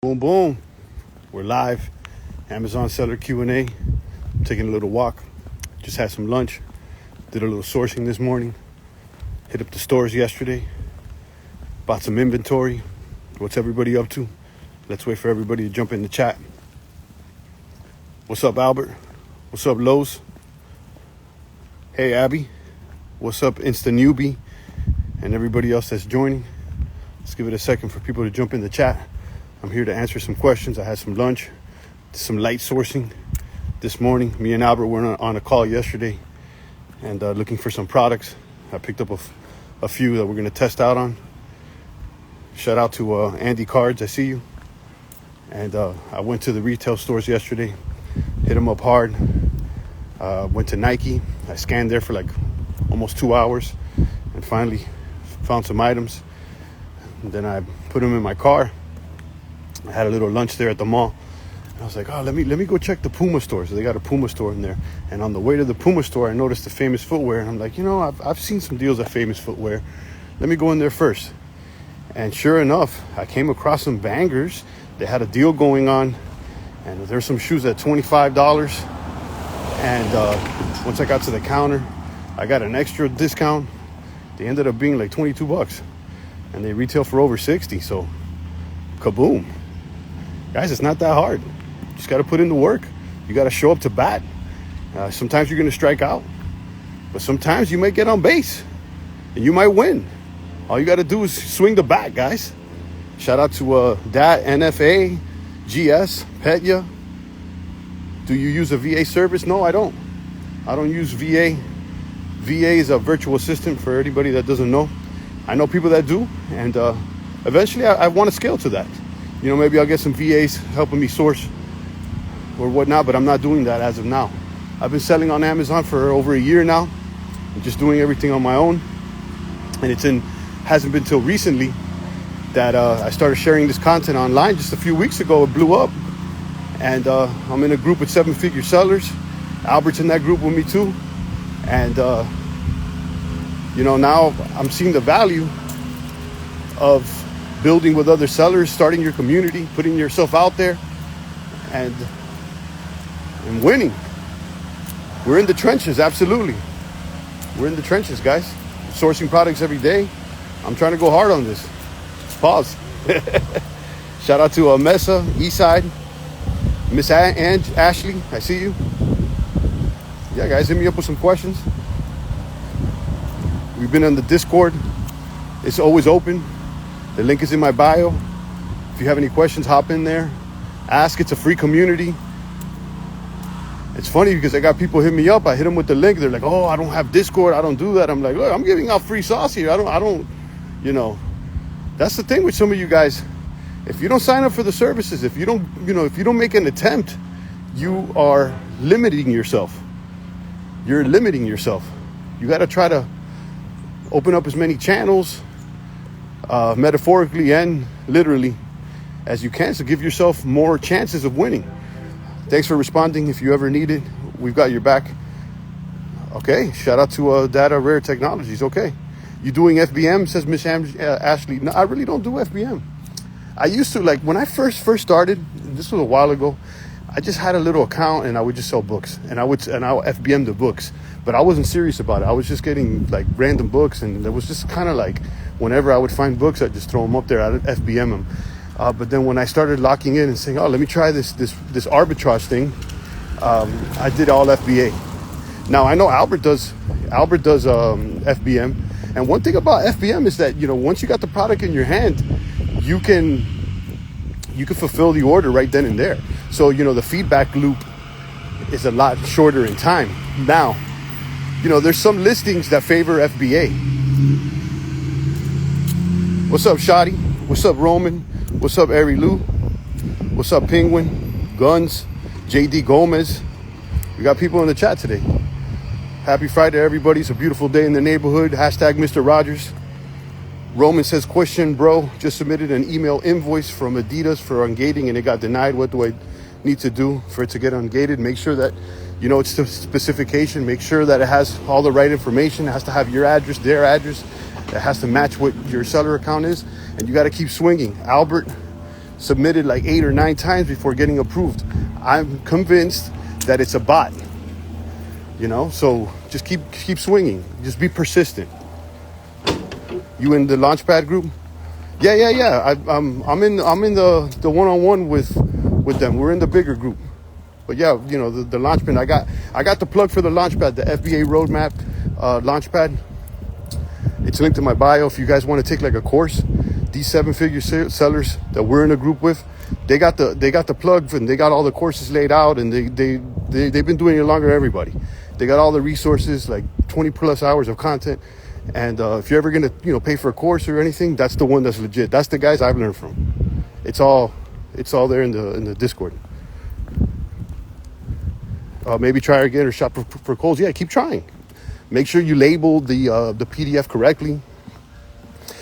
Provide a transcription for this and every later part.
Boom, boom. We're live. Amazon seller Q&A. I'm taking a little walk. Just had some lunch. Did a little sourcing this morning. Hit up the stores yesterday. Bought some inventory. What's everybody up to? Let's wait for everybody to jump in the chat. What's up, Albert? What's up, Lowe's? Hey, Abby. What's up, Insta Newbie? And everybody else that's joining. Let's give it a second for people to jump in the chat. I'm here to answer some questions. I had some lunch, some light sourcing this morning. Me and Albert were on a call yesterday and looking for some products. I picked up a few that we're going to test out on. Shout out to Andy Cards. I see you. And I went to the retail stores yesterday, hit them up hard. Went to Nike. I scanned there for like almost 2 hours and finally found some items. And then I put them in my car. I had a little lunch there at the mall. And I was like, let me go check the Puma store. So they got a Puma store in there. And on the way to the Puma store, I noticed the Famous Footwear. And I'm like, I've seen some deals at Famous Footwear. Let me go in there first. And sure enough, I came across some bangers. They had a deal going on. And there's some shoes at $25. And once I got to the counter, I got an extra discount. They ended up being like $22. And they retail for over $60. So, kaboom. Guys, it's not that hard. You just got to put in the work. You got to show up to bat. Sometimes you're going to strike out. But sometimes you might get on base. And you might win. All you got to do is swing the bat, guys. Shout out to Dat, NFA, GS, Petya. Do you use a VA service? No, I don't. I don't use VA. VA is a virtual assistant for anybody that doesn't know. I know people that do. And eventually I want to scale to that. Maybe I'll get some VAs helping me source or whatnot, but I'm not doing that as of now. I've been selling on Amazon for over a year now. I'm just doing everything on my own. And hasn't been till recently that I started sharing this content online. Just a few weeks ago, it blew up. And I'm in a group with 7-figure sellers. Albert's in that group with me too. And, now I'm seeing the value of building with other sellers, starting your community, putting yourself out there, and winning. We're in the trenches, absolutely. We're in the trenches, guys. Sourcing products every day. I'm trying to go hard on this. Pause. Shout out to Mesa, Eastside, Miss Ashley, I see you. Yeah, guys, hit me up with some questions. We've been on the Discord. It's always open. The link is in my bio. If you have any questions, hop in there. Ask. It's a free community. It's funny because I got people hit me up. I hit them with the link. They're like, "Oh, I don't have Discord. I don't do that." I'm like, "Look, I'm giving out free sauce here. I don't. That's the thing with some of you guys. If you don't sign up for the services, if you don't make an attempt, you are limiting yourself. You're limiting yourself. You got to try to open up as many channels, metaphorically and literally, as you can, to give yourself more chances of winning. Thanks for responding. If you ever need it, we've got your back. Okay, shout out to Data Rare Technologies. Okay, you doing FBM, says Miss Ashley. No, I really don't do FBM. I used to, like when I first started, this was a while ago, I just had a little account and I would just sell books and I would FBM the books, but I wasn't serious about it. I was just getting like random books, and it was just kind of like whenever I would find books, I'd just throw them up there. I'd FBM them. But then when I started locking in and saying, let me try this arbitrage thing, I did all FBA. Now I know Albert does FBM, and one thing about FBM is that once you got the product in your hand, you can fulfill the order right then and there. So the feedback loop is a lot shorter in time. Now, there's some listings that favor FBA. What's up, Shotty? What's up, Roman? What's up, Ari Lou? What's up, Penguin? Guns? JD Gomez? We got people in the chat today. Happy Friday, everybody. It's a beautiful day in the neighborhood. Hashtag Mr. Rogers. Roman says, question, bro. Just submitted an email invoice from Adidas for ungating and it got denied. What do I need to do for it to get ungated? Make sure that, it's the specification. Make sure that it has all the right information. It has to have your address, their address. It has to match what your seller account is. And you got to keep swinging. Albert submitted like 8 or 9 times before getting approved. I'm convinced that it's a bot. So just keep swinging. Just be persistent. You in the Launchpad group? Yeah. I'm in the one-on-one with them. We're in the bigger group. But yeah, the Launchpad. I got the plug for the Launchpad, the FBA Roadmap Launchpad. It's linked in my bio. If you guys want to take like a course, these 7-figure sellers that we're in a group with, they got the plug and they got all the courses laid out, and they've been doing it longer than everybody. They got all the resources, like 20 plus hours of content. And if you're ever gonna pay for a course or anything, that's the one that's legit. That's the guys I've learned from. It's all there in the Discord. Maybe try again or shop for calls. Yeah, keep trying. Make sure you label the PDF correctly.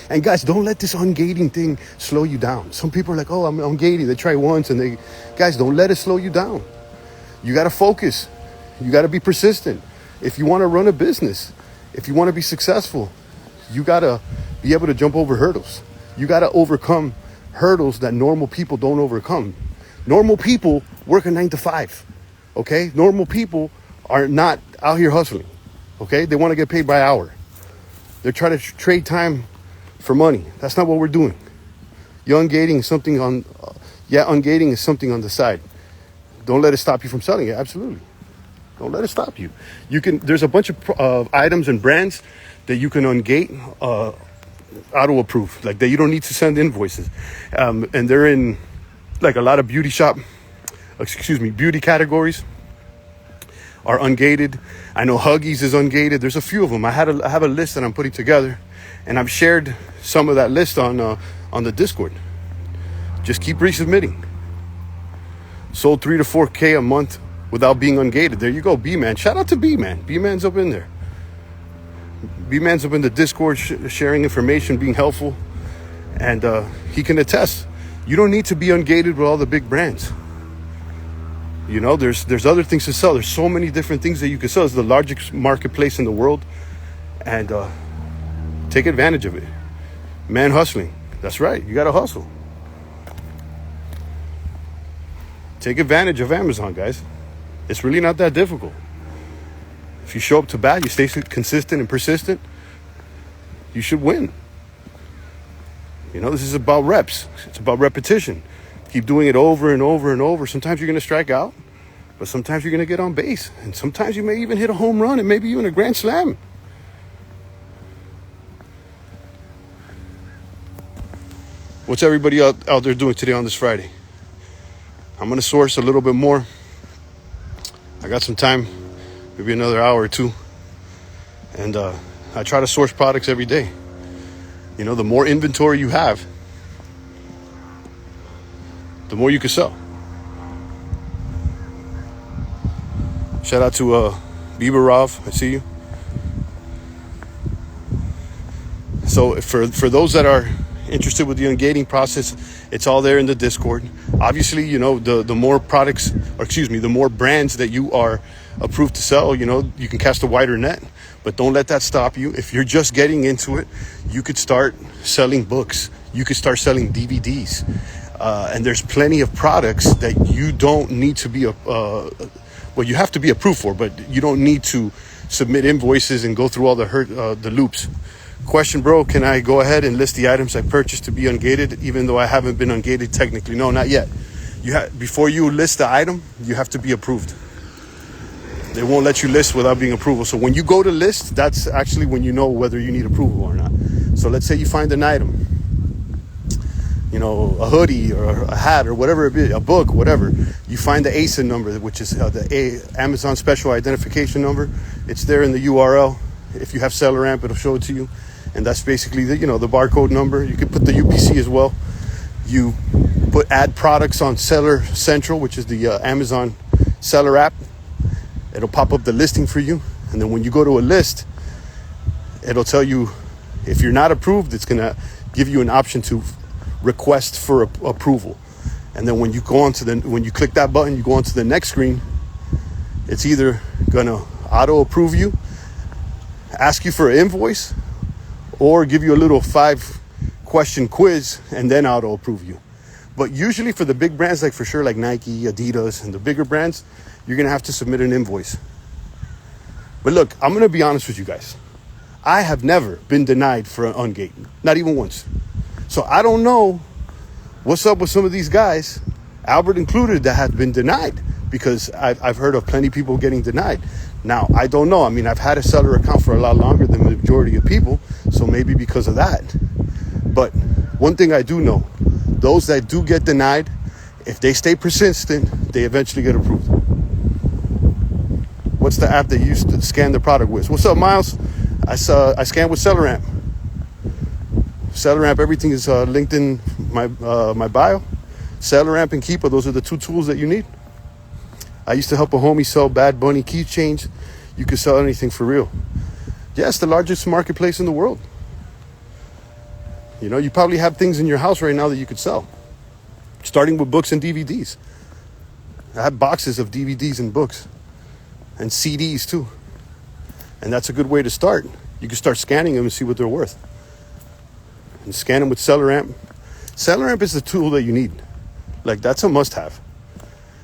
And guys, don't let this ungating thing slow you down. Some people are like, oh, I'm ungating. They try once and guys, don't let it slow you down. You got to focus. You got to be persistent. If you want to run a business, if you want to be successful, you got to be able to jump over hurdles. You got to overcome hurdles that normal people don't overcome. Normal people work a 9 to 5. Okay? Normal people are not out here hustling. Okay? They want to get paid by hour. They're trying to trade time for money. That's not what we're doing. Ungating is something ungating is something on the side. Don't let it stop you from selling it. Absolutely. Don't let it stop you. There's a bunch of items and brands that you can ungate, auto approve, like that you don't need to send invoices. And they're in like a lot of beauty categories are ungated. I know Huggies is ungated. There's a few of them. I have a list that I'm putting together, and I've shared some of that list on the Discord. Just keep resubmitting. Sold 3 to 4K a month without being ungated. There you go, B-Man. Shout out to B-Man. B-Man's up in there. B-Man's up in the Discord sharing information, being helpful. And he can attest. You don't need to be ungated with all the big brands. There's other things to sell. There's so many different things that you can sell. It's the largest marketplace in the world. And take advantage of it. Man hustling. That's right. You got to hustle. Take advantage of Amazon, guys. It's really not that difficult. If you show up to bat, you stay consistent and persistent, you should win. This is about reps. It's about repetition. Keep doing it over and over and over. Sometimes you're going to strike out, but sometimes you're going to get on base. And sometimes you may even hit a home run and maybe even a grand slam. What's everybody out there doing today on this Friday? I'm going to source a little bit more. I got some time, maybe another hour or two. And I try to source products every day. The more inventory you have, the more you can sell. Shout out to Bieberov. I see you. So for those that are interested with the ungating process, it's all there in the Discord. Obviously, the more products, the more brands that you are approved to sell, you can cast a wider net, but don't let that stop you. If you're just getting into it, you could start selling books. You could start selling DVDs. And there's plenty of products that you don't need to be, you have to be approved for, but you don't need to submit invoices and go through all the loops. Question, bro, can I go ahead and list the items I purchased to be ungated, even though I haven't been ungated technically? No, not yet. Before you list the item, you have to be approved. They won't let you list without being approved. So when you go to list, that's actually when you know whether you need approval or not. So let's say you find an item, a hoodie or a hat or whatever it be, a book, whatever. You find the ASIN number, which is the Amazon Special Identification Number. It's there in the URL. If you have SellerAmp, it'll show it to you. And that's basically the barcode number. You can put the UPC as well. You add products on Seller Central, which is the Amazon seller app. It'll pop up the listing for you. And then when you go to a list, it'll tell you if you're not approved, it's going to give you an option to request for approval. And then when you when you click that button, you go onto the next screen, it's either going to auto approve you, ask you for an invoice, or give you a little 5-question quiz and then auto approve you. But usually for the big brands, like for sure, like Nike, Adidas, and the bigger brands, you're going to have to submit an invoice. But look, I'm going to be honest with you guys. I have never been denied for an ungate, not even once. So I don't know what's up with some of these guys, Albert included, that have been denied, because I've heard of plenty of people getting denied. Now, I don't know. I mean, I've had a seller account for a lot longer than the majority of people, so maybe because of that. But one thing I do know, those that do get denied, if they stay persistent, they eventually get approved. What's the app that you used to scan the product with? What's up, Miles? I scan with SellerAmp. SellerAmp, everything is linked in my bio. SellerAmp and Keepa, those are the two tools that you need. I used to help a homie sell Bad Bunny keychains. You could sell anything for real. Yeah, it's the largest marketplace in the world. You know, you probably have things in your house right now that you could sell, starting with books and DVDs. I have boxes of DVDs and books and CDs too. And that's a good way to start. You can start scanning them and see what they're worth. And scan them with SellerAmp. SellerAmp is the tool that you need. Like, that's a must-have.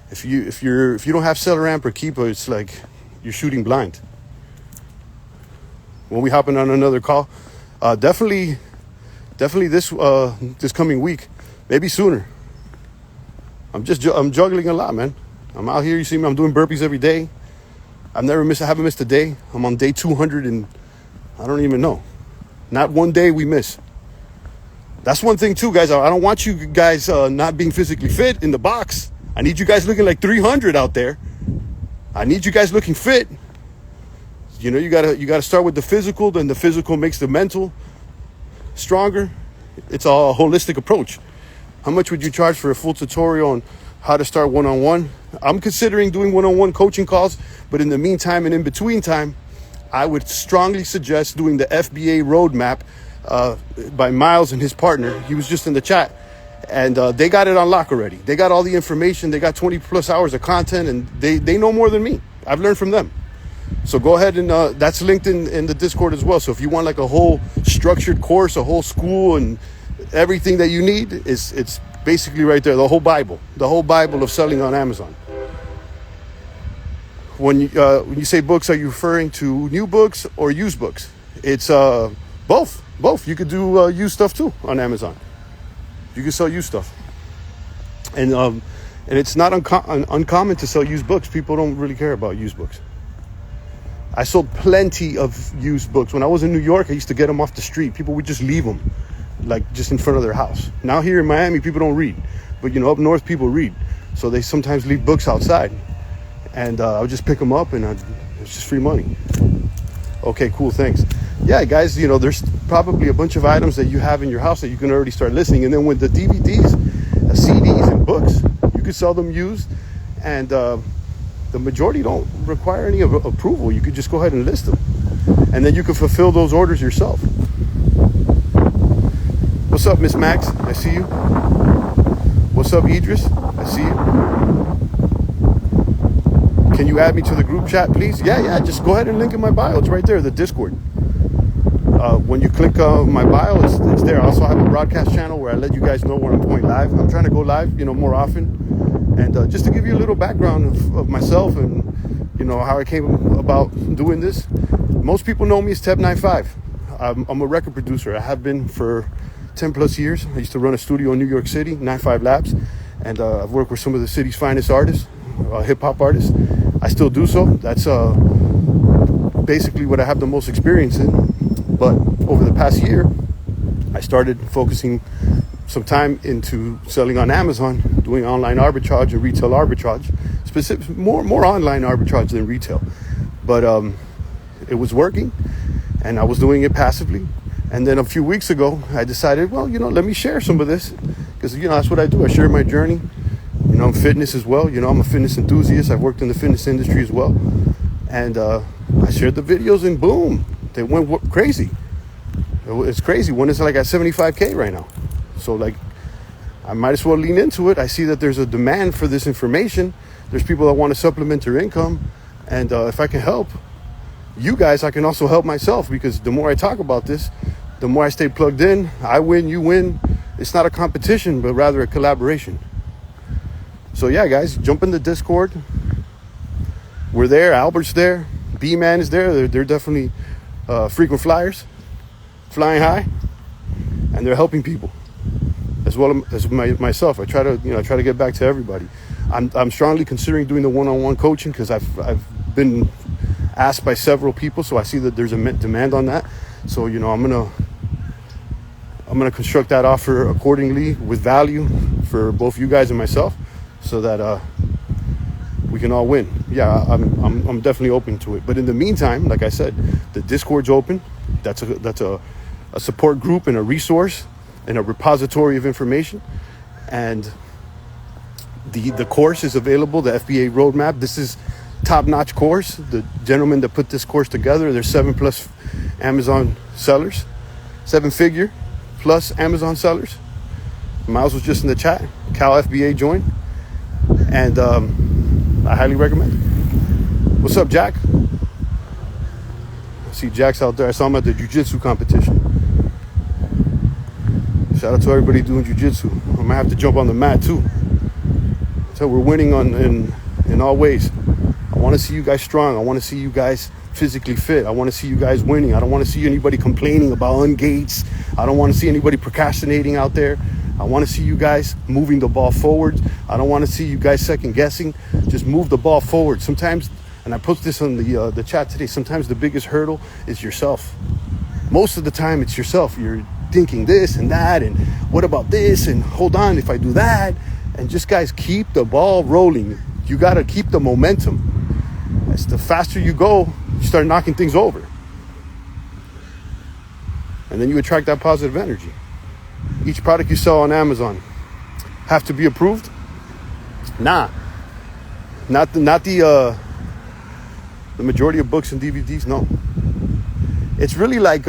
If you don't have SellerAmp or Keepa, it's like you're shooting blind. When we hopping on another call, definitely this coming week, maybe sooner. I'm juggling a lot, man. I'm out here. You see me. I'm doing burpees every day. I haven't missed a day. I'm on day 200 and I don't even know. Not one day we miss. That's one thing too, guys. I don't want you guys not being physically fit in the box. I need you guys looking like 300 out there. I need you guys looking fit. You know, you gotta start with the physical, then the physical makes the mental stronger. It's a holistic approach. How much would you charge for a full tutorial on how to start one-on-one? I'm considering doing one-on-one coaching calls, but in the meantime and in between time, I would strongly suggest doing the FBA roadmap by Miles and his partner. He was just in the chat, and they got it on lock already. They got all the information. They got 20 plus hours of content, and they know more than me. I've learned from them. So go ahead and that's linked in the Discord as well. So if you want like a whole structured course, a whole school, and everything that you need, it's basically right there. The whole Bible of selling on Amazon. When you say books, are you referring to new books or used books? It's both. You could do used stuff too on Amazon. You can sell used stuff, and it's not uncommon to sell used books. People don't really care about used books. I sold plenty of used books. When I was in New York, I used to get them off the street. People would just leave them, like just in front of their house. Now here in Miami, people don't read, but you know, up north people read, so they sometimes leave books outside, and I would just pick them up, and it's just free money. Okay, cool, thanks. Yeah, guys, you know, there's probably a bunch of items that you have in your house that you can already start listening, and then with the DVDs, CDs, and books, you can sell them used, and the majority don't require any approval. You could just go ahead and list them, and then you can fulfill those orders yourself. What's up, Miss Max? I see you. What's up, Idris? I see you. Can you add me to the group chat, please? Yeah. Just go ahead and link in my bio. It's right there, the Discord. When you click my bio, it's there. I also have a broadcast channel where I let you guys know when I'm going live. I'm trying to go live, you know, more often. And just to give you a little background of myself and, you know, how I came about doing this. Most people know me as Teb95. I'm a record producer. I have been for 10 plus years. I used to run a studio in New York City, 95 Labs. And I've worked with some of the city's finest artists, hip hop artists. I still do so. That's basically what I have the most experience in. But over the past year, I started focusing some time into selling on Amazon, doing online arbitrage and retail arbitrage, more online arbitrage than retail. But it was working, and I was doing it passively. And then a few weeks ago, I decided, well, you know, let me share some of this, because, you know, that's what I do. I share my journey. You know, I'm fitness as well. You know, I'm a fitness enthusiast. I've worked in the fitness industry as well. And I shared the videos, and boom, they went crazy. It's crazy. One is like at 75K right now. So like, I might as well lean into it. I see that there's a demand for this information. There's people that want to supplement their income. And if I can help you guys, I can also help myself, because the more I talk about this, the more I stay plugged in. I win, you win. it's not a competition, but rather a collaboration. So yeah, guys, jump in the Discord. We're there. Albert's there. B-Man is there. They're definitely frequent flyers, flying high, and they're helping people as well as myself. I try to get back to everybody. I'm strongly considering doing the one-on-one coaching because I've been asked by several people, so I see that there's a demand on that. So I'm gonna construct that offer accordingly with value for both you guys and myself, so that we can all win. Yeah, I'm definitely open to it. But in the meantime, like I said, the Discord's open. That's a support group and a resource and a repository of information. And the course is available, the FBA roadmap. This is top-notch course. The gentleman that put this course together, there's 7+ Amazon sellers, 7-figure plus Amazon sellers. Miles was just in the chat. Cal FBA joined, and I highly recommend it. What's up, Jack? I see Jack's out there. I saw him at the jiu-jitsu competition. Shout out to everybody doing jiu-jitsu. I'm gonna have to jump on the mat too. So we're winning in all ways. I want to see you guys strong. I want to see you guys physically fit. I want to see you guys winning. I don't want to see anybody complaining about ungates. I don't want to see anybody procrastinating out there. I want to see you guys moving the ball forward. I don't want to see you guys second guessing. Just move the ball forward. Sometimes, and I put this on the chat today, sometimes the biggest hurdle is yourself. Most of the time it's yourself. You're thinking this and that, and what about this, and hold on, if I do that. And just, guys, keep the ball rolling. You got to keep the momentum. As the faster you go, you start knocking things over. And then you attract that positive energy. Each product you sell on Amazon have to be approved? Nah. Not the majority of books and DVDs, no. It's really like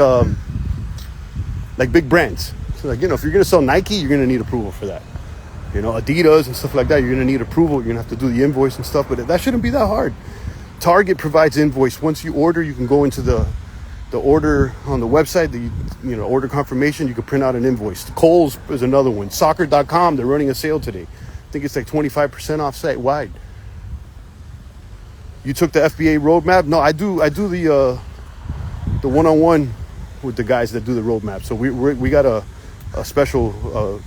big brands. So if you're going to sell Nike, you're going to need approval for that. Adidas and stuff like that, you're going to need approval. You're going to have to do the invoice and stuff, but that shouldn't be that hard. Target provides invoice. Once you order, you can go into the order on the website, the order confirmation, you can print out an invoice. Kohl's is another one. Soccer.com, they're running a sale today. I think it's like 25% off site wide. You took the FBA roadmap? No, I do the one-on-one with the guys that do the roadmap. So we got a special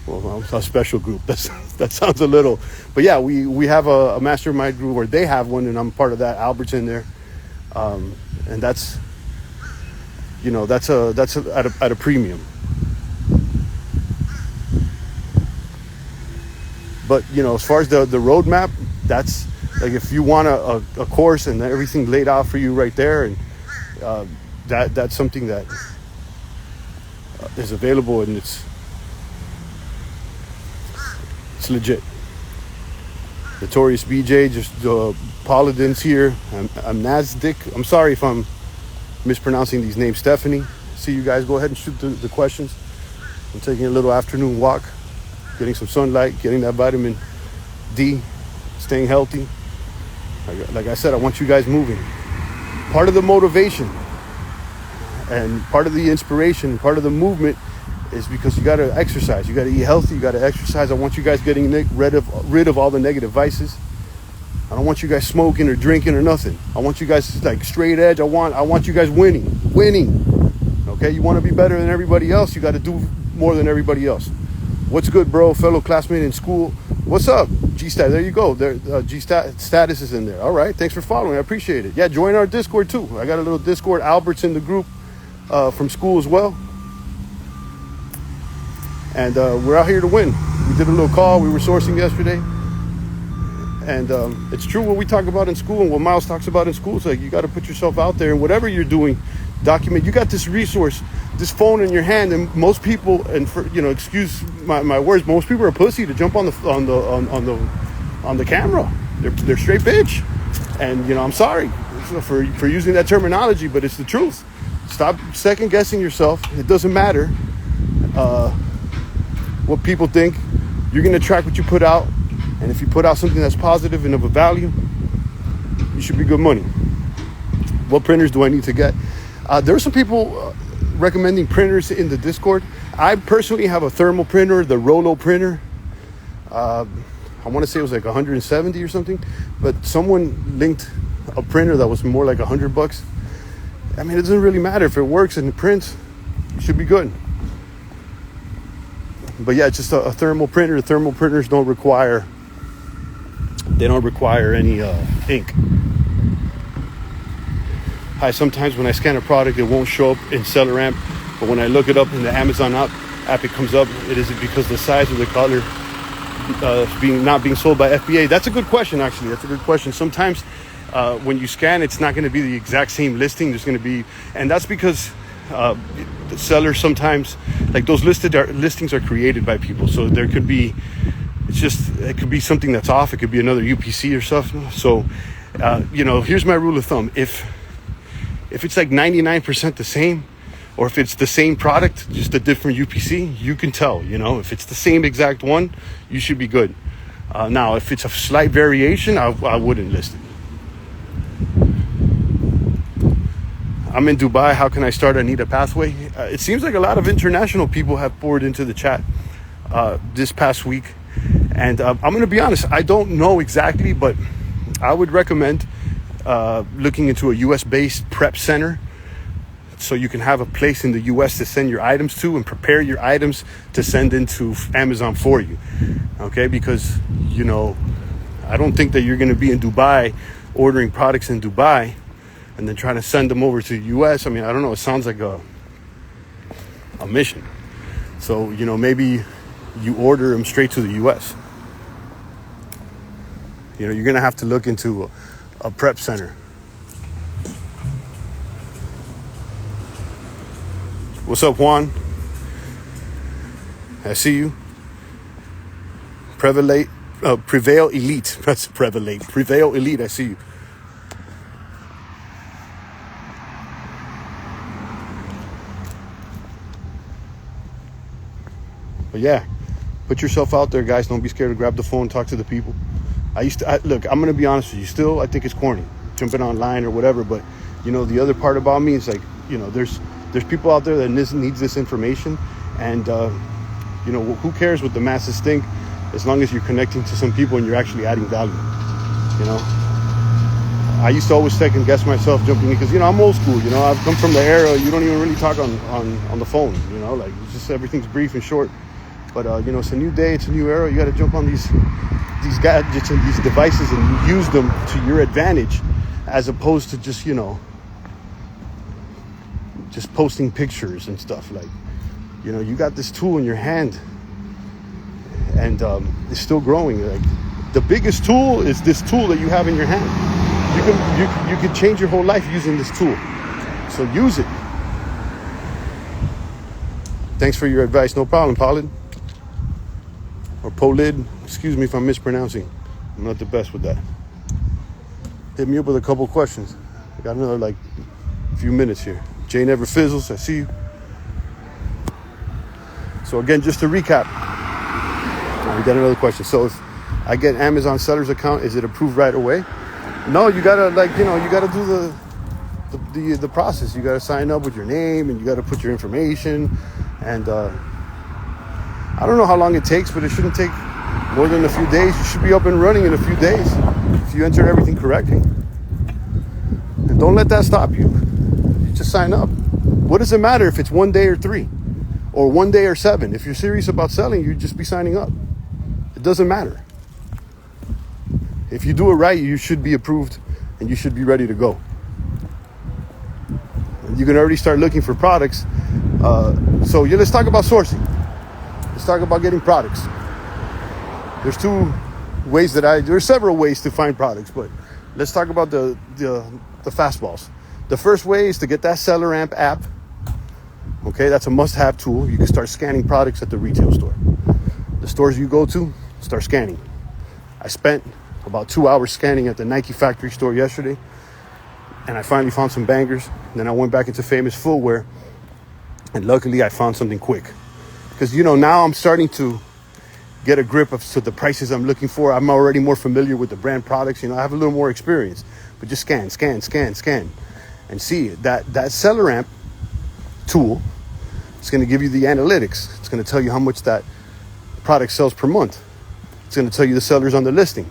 a special group. That sounds a little, but yeah, we have a mastermind group, or they have one, and I'm part of that. Albert's in there, and that's at a premium. But as far as the roadmap, that's like, if you want a course and everything laid out for you right there, and that's something that is available, and it's legit. Notorious BJ, just Paladin's here. I'm Nasdick. I'm sorry if I'm mispronouncing these names. Stephanie, see you guys. Go ahead and shoot the questions. I'm taking a little afternoon walk, getting some sunlight, getting that vitamin D, staying healthy. Like I said, I want you guys moving. Part of the motivation and part of the inspiration, part of the movement is because you got to exercise. You got to eat healthy. You got to exercise. I want you guys getting rid of all the negative vices. I don't want you guys smoking or drinking or nothing. I want you guys like straight edge. I want you guys winning. Okay, you want to be better than everybody else. You got to do more than everybody else. What's good, bro? Fellow classmate in school. What's up? G-Stat, there you go. There, G-Stat status is in there. All right, thanks for following. I appreciate it. Yeah, join our Discord too. I got a little Discord. Albert's in the group from school as well. And we're out here to win. We did a little call. We were sourcing yesterday. And it's true what we talk about in school and what Miles talks about in school. It's like you got to put yourself out there, and whatever you're doing, document. You got this resource, this phone in your hand, and most people, and for excuse my words, most people are pussy to jump on the camera. They're straight bitch, and I'm sorry for using that terminology, but it's the truth. Stop second guessing yourself. It doesn't matter what people think. You're gonna track what you put out, and if you put out something that's positive and of a value, you should be good money. What printers do I need to get? There are some people recommending printers in the Discord. I personally have a thermal printer, the Rollo printer. I want to say it was like 170 or something, but someone linked a printer that was more like $100. I mean, it doesn't really matter if it works and it prints, it should be good. But yeah, it's just a thermal printer. Thermal printers don't require any ink. Sometimes when I scan a product, it won't show up in SellerAmp, but when I look it up in the Amazon app, it comes up. It is because the size of the color not being sold by FBA. That's a good question, actually. That's a good question. Sometimes when you scan, it's not going to be the exact same listing. There's going to be, and that's because the sellers sometimes, like those listings are created by people. So there could be, it could be something that's off. It could be another UPC or stuff. So, here's my rule of thumb. If it's like 99% the same, or if it's the same product, just a different UPC, you can tell, if it's the same exact one, you should be good. Now, if it's a slight variation, I wouldn't list it. I'm in Dubai. How can I start? I need a pathway. It seems like a lot of international people have poured into the chat this past week. And I'm going to be honest, I don't know exactly, but I would recommend looking into a US-based prep center so you can have a place in the US to send your items to and prepare your items to send into Amazon for you. Okay, because, I don't think that you're going to be in Dubai ordering products in Dubai and then trying to send them over to the US. I mean, I don't know. It sounds like a mission. So, maybe you order them straight to the US. You're going to have to look into a prep center. What's up, Juan? I see you. Prevail Elite. That's Prevail Elite. I see you. But yeah, put yourself out there, guys. Don't be scared to grab the phone, talk to the people. Look, I'm going to be honest with you. Still, I think it's corny, jumping online or whatever. But, the other part about me is like, there's people out there that needs this information. And, who cares what the masses think as long as you're connecting to some people and you're actually adding value, I used to always second guess myself jumping in because, I'm old school, I've come from the era you don't even really talk on the phone, like it's just everything's brief and short. But, it's a new day, it's a new era. You got to jump on these gadgets and these devices and use them to your advantage as opposed to just, just posting pictures and stuff. Like, you got this tool in your hand and it's still growing. Like, the biggest tool is this tool that you have in your hand. You can change your whole life using this tool. So use it. Thanks for your advice. No problem, Paulid. Or Polid. Excuse me if I'm mispronouncing. I'm not the best with that. Hit me up with a couple questions. I got another few minutes here. Jay Never Fizzles, I see you. So again, just to recap, we got another question. So if I get Amazon seller's account, is it approved right away? No, you gotta you gotta do the process. You gotta sign up with your name and you gotta put your information. And I don't know how long it takes, but it shouldn't take more than a few days. You should be up and running in a few days if you enter everything correctly. And don't let that stop you. Just sign up. What does it matter if it's 1 day or 3 or 1 day or 7? If you're serious about selling, you just be signing up. It doesn't matter. If you do it right, you should be approved and you should be ready to go. And you can already start looking for products. So let's talk about sourcing. Let's talk about getting products. There's there's several ways to find products, but let's talk about the fastballs. The first way is to get that SellerAmp app. Okay, that's a must-have tool. You can start scanning products at the retail store. The stores you go to, start scanning. I spent about 2 hours scanning at the Nike factory store yesterday, and I finally found some bangers. Then I went back into Famous Footwear, and luckily I found something quick. Because, now I'm starting to get a grip to the prices I'm looking for. I'm already more familiar with the brand products. I have a little more experience. But just scan. And see that SellerAmp tool It's going to give you the analytics. It's going to tell you how much that product sells per month. It's going to tell you the sellers on the listing.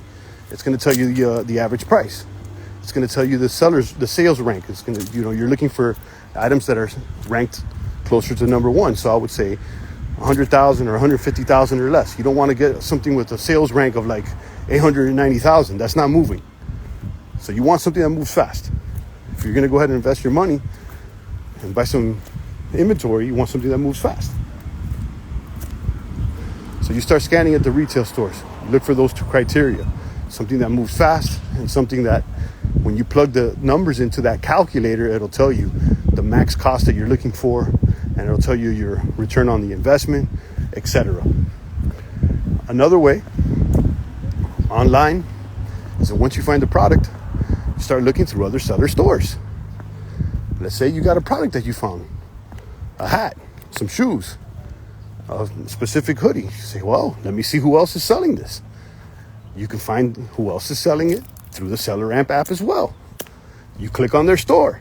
It's going to tell you the average price. It's going to tell you the sales rank. It's going to, you're looking for items that are ranked closer to number one. So I would say 100,000 or 150,000 or less. You don't want to get something with a sales rank of like 890,000. That's not moving. So you want something that moves fast. If you're going to go ahead and invest your money and buy some inventory, you want something that moves fast. So you start scanning at the retail stores. You look for those two criteria. Something that moves fast and something that when you plug the numbers into that calculator, it'll tell you the max cost that you're looking for, and it'll tell you your return on the investment, etc. Another way online is that once you find the product, you start looking through other seller stores. Let's say you got a product that you found, a hat, some shoes, a specific hoodie. You say, well, let me see who else is selling this. You can find who else is selling it through the SellerAmp app as well. You click on their store.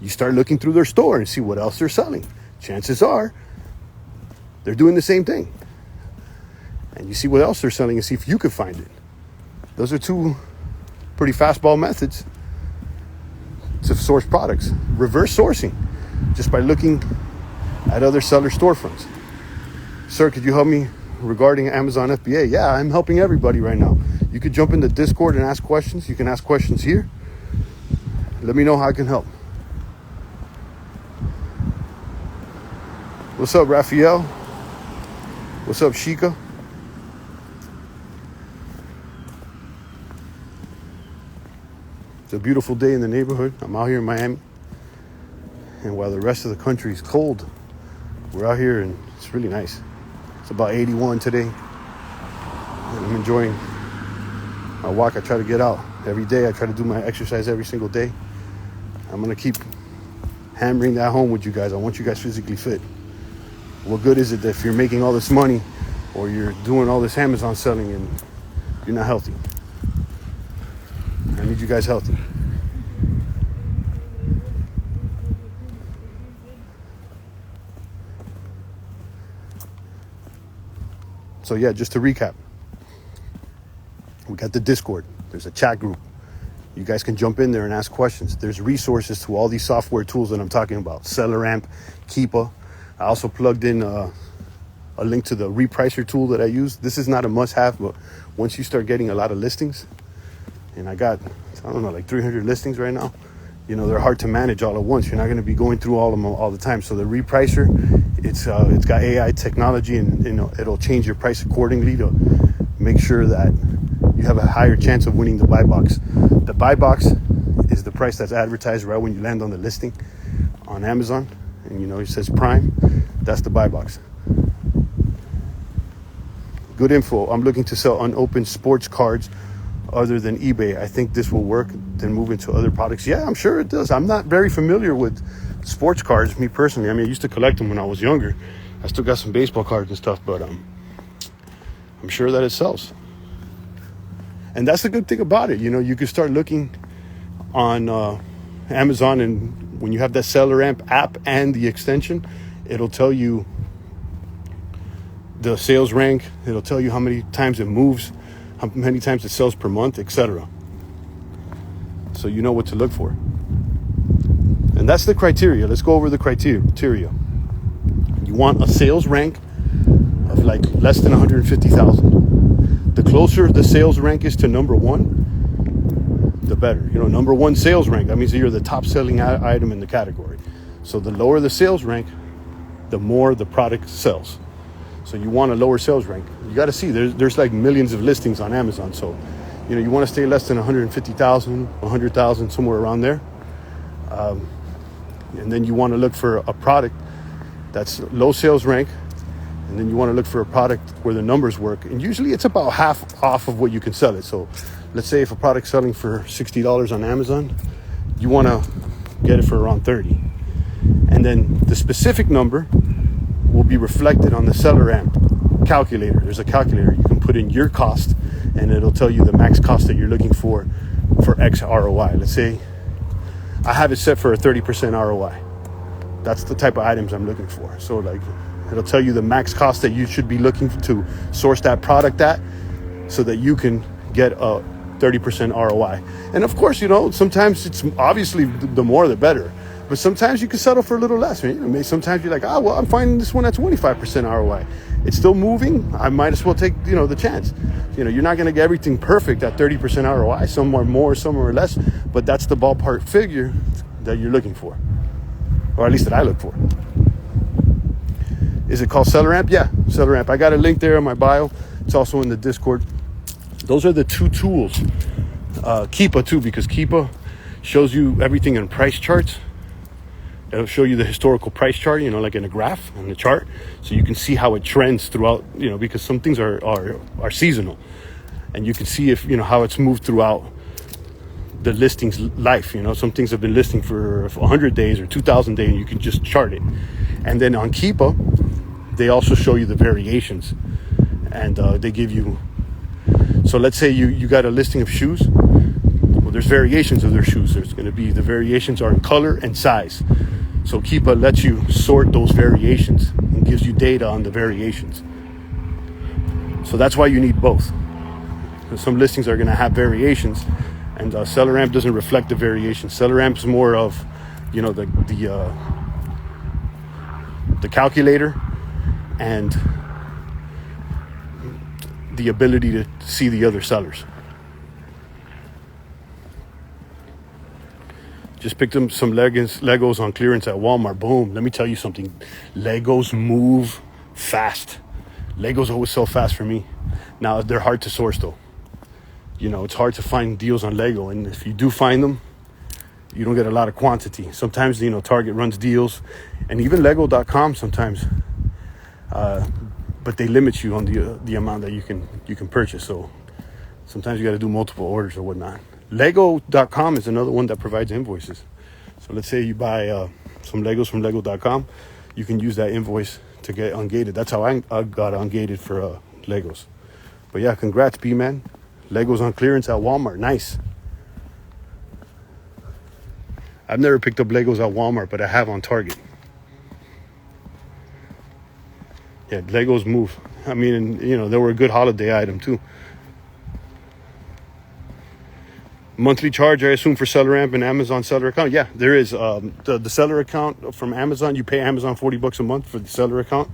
You start looking through their store and see what else they're selling. Chances are they're doing the same thing. And you see what else they're selling and see if you can find it. Those are two pretty fastball methods to source products. Reverse sourcing, just by looking at other seller storefronts. Sir, could you help me regarding Amazon FBA? Yeah, I'm helping everybody right now. You could jump into Discord and ask questions. You can ask questions here. Let me know how I can help. What's up, Raphael? What's up, Shika? It's a beautiful day in the neighborhood. I'm out here in Miami. And while the rest of the country is cold, we're out here and it's really nice. It's about 81 today. And I'm enjoying my walk. I try to get out every day. I try to do my exercise every single day. I'm going to keep hammering that home with you guys. I want you guys physically fit. What good is it that if you're making all this money or you're doing all this Amazon selling and you're not healthy? I need you guys healthy. So yeah, just to recap, we got the Discord. There's a chat group. You guys can jump in there and ask questions. There's resources to all these software tools that I'm talking about. SellerAmp, Keepa. I also plugged in a link to the Repricer tool that I use. This is not a must-have, but once you start getting a lot of listings, and I got, I don't know, like 300 listings right now, they're hard to manage all at once. You're not going to be going through all of them all the time. So the Repricer, it's got AI technology, and it'll change your price accordingly to make sure that you have a higher chance of winning the buy box. The buy box is the price that's advertised right when you land on the listing on Amazon. And it says Prime. That's the buy box. Good info. I'm looking to sell unopened sports cards other than eBay. I think this will work, then move into other products. Yeah, I'm sure it does. I'm not very familiar with sports cards, me personally. I mean, I used to collect them when I was younger. I still got some baseball cards and stuff, but I'm sure that it sells. And that's the good thing about it. You can start looking on Amazon, and when you have that SellerAmp app and the extension, it'll tell you the sales rank. It'll tell you how many times it moves, how many times it sells per month, etc. So you know what to look for. And that's the criteria. Let's go over the criteria. You want a sales rank of like less than 150,000. The closer the sales rank is to number one, the better. Number one sales rank, that means that you're the top selling item in the category. So the lower the sales rank, the more the product sells. So you want a lower sales rank. You got to see, there's like millions of listings on Amazon. So, you want to stay less than 150,000, 100,000, somewhere around there. And then you want to look for a product that's low sales rank. And then you want to look for a product where the numbers work. And usually it's about half off of what you can sell it. So let's say if a product's selling for $60 on Amazon, you want to get it for around 30. And then the specific number will be reflected on the SellerAmp calculator. There's a calculator. You can put in your cost and it'll tell you the max cost that you're looking for X ROI. Let's say I have it set for a 30% ROI. That's the type of items I'm looking for. So like, it'll tell you the max cost that you should be looking to source that product at, so that you can get a 30% ROI. And of course, sometimes it's obviously the more the better. But sometimes you can settle for a little less. Sometimes you're like, I'm finding this one at 25% ROI. It's still moving. I might as well take, the chance. You're not going to get everything perfect at 30% ROI. Some are more, some are less. But that's the ballpark figure that you're looking for. Or at least that I look for. Is it called SellerAmp? Yeah, SellerAmp. I got a link there in my bio. It's also in the Discord. Those are the two tools. Keepa too, because Keepa shows you everything in price charts. It'll show you the historical price chart, like in a graph on the chart, so you can see how it trends throughout, because some things are seasonal, and you can see if how it's moved throughout the listing's life. Some things have been listing for 100 days or 2,000 days, and you can just chart it. And then on Keepa, they also show you the variations, and they give you. So let's say you got a listing of shoes. Well, there's variations of their shoes. There's going to be, the variations are in color and size. So Keepa lets you sort those variations and gives you data on the variations. So that's why you need both. Some listings are going to have variations, and SellerAmp doesn't reflect the variations. SellerAmp is more of, the calculator and the ability to see the other sellers. Just picked up some Legos on clearance at Walmart. Boom. Let me tell you something. Legos move fast. Legos always sell fast for me. Now, they're hard to source, though. It's hard to find deals on Lego. And if you do find them, you don't get a lot of quantity. Sometimes, Target runs deals. And even Lego.com sometimes. But they limit you on the amount that you can purchase. So sometimes you got to do multiple orders or whatnot. Lego.com is another one that provides invoices. So let's say you buy some Legos from Lego.com, you can use that invoice to get ungated. That's how I got ungated for Legos. But yeah, congrats, B-Man. Legos on clearance at Walmart. Nice. I've never picked up Legos at Walmart, but I have on Target. Yeah, Legos move. I mean, they were a good holiday item too. Monthly charge, I assume, for SellerAmp and Amazon seller account. Yeah, there is. The seller account from Amazon, you pay Amazon $40 a month for the seller account.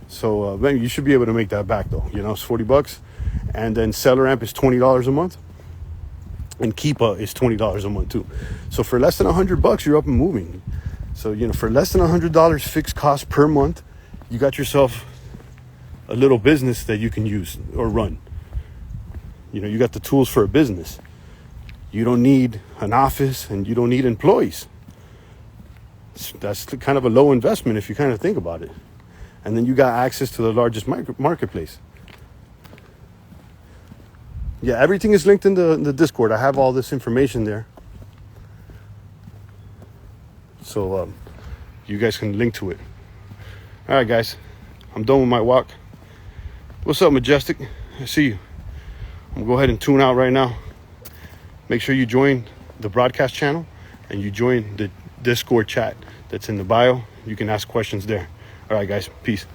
So man, you should be able to make that back though. It's $40, and then SellerAmp is $20 a month, and Keepa is $20 a month too. So for less than $100, you're up and moving. So for less than $100 fixed cost per month, you got yourself a little business that you can use or run. You got the tools for a business. You don't need an office, and you don't need employees. That's kind of a low investment if you kind of think about it. And then you got access to the largest marketplace. Yeah, everything is linked in the Discord. I have all this information there. So you guys can link to it. All right, guys. I'm done with my walk. What's up, Majestic? I see you. I'm going to go ahead and tune out right now. Make sure you join the broadcast channel and you join the Discord chat that's in the bio. You can ask questions there. All right, guys. Peace.